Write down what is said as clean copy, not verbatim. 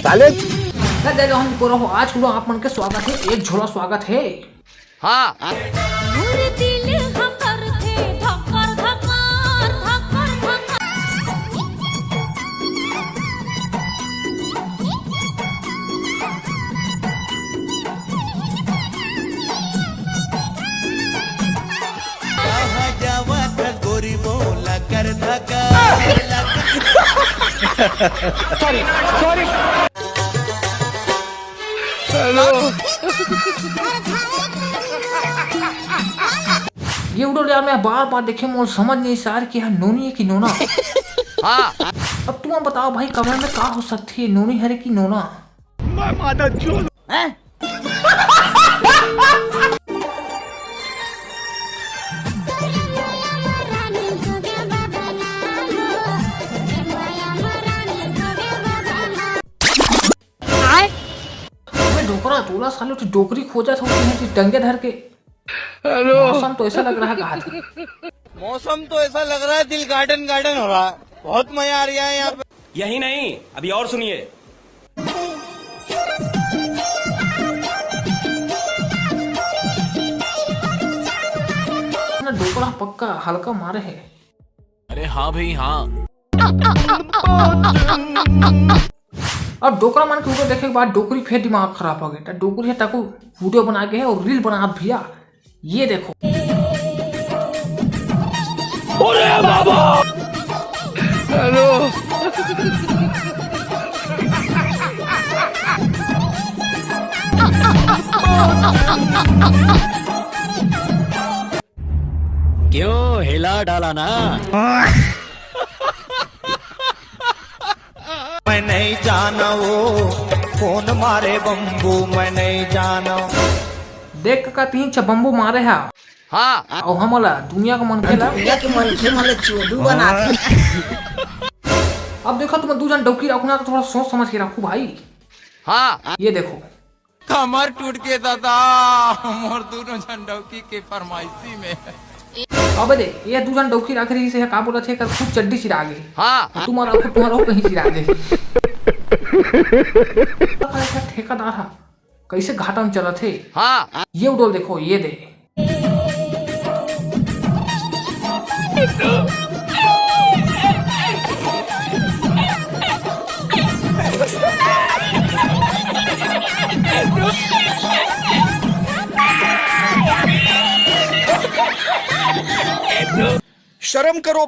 साले आज आप मन के स्वागत है, एक झोला स्वागत है। हाँ गोरी बोला कर धका सॉरी हेलो ये उड़ो यार, मैं बार बार देखे मोल समझ नहीं सार कि नोनी है कि नोना। हाँ अब तुम बताओ भाई, कमरे में का हो सकती है, नोनी है कि नोना? मैं माता चोद डोकरा तोला सालों की डोकरी खोजा था उसने डंगे धर के। हेलो मौसम तो ऐसा लग रहा है कहा था। मौसम तो ऐसा लग रहा है दिल गार्डन गार्डन हो रहा है, बहुत मजा आ रहा है यहाँ पे। यही नहीं, अभी और सुनिए। डोकरा पक्का हल्का मारे है। अरे हाँ भाई हाँ। अब डोकरा मान के ऊपर देखे के बाद डोकरी फिर दिमाग खराब हो गया। डोकरी है ताकू वीडियो बना के है और रील बना भैया, ये देखो। अरे बाबा हेलो क्यों हिला डाला ना? मैं नहीं जाना वो कौन मारे बम्बू, मैं नहीं जाना। देख का 3 बम्बू मारे है हाँ और हमला दुनिया का मन खेला। अब देखो तुम 2 जन डोकी रखना तो थोड़ा सोच समझ के रखो भाई। हाँ ये देखो कमर टूट के दादा और दोनों झंडौकी के फरमाइशी में। अब दे ये 2 जन डोकी रख रही से का बोला थे कर खूब चड्डी चिरा गई। हाँ तुम्हारा कहीं चिरा गई। ठेकादार है कैसे घाटा में चला थे। हाँ ये उड़ोल देखो, ये दे शर्म करो।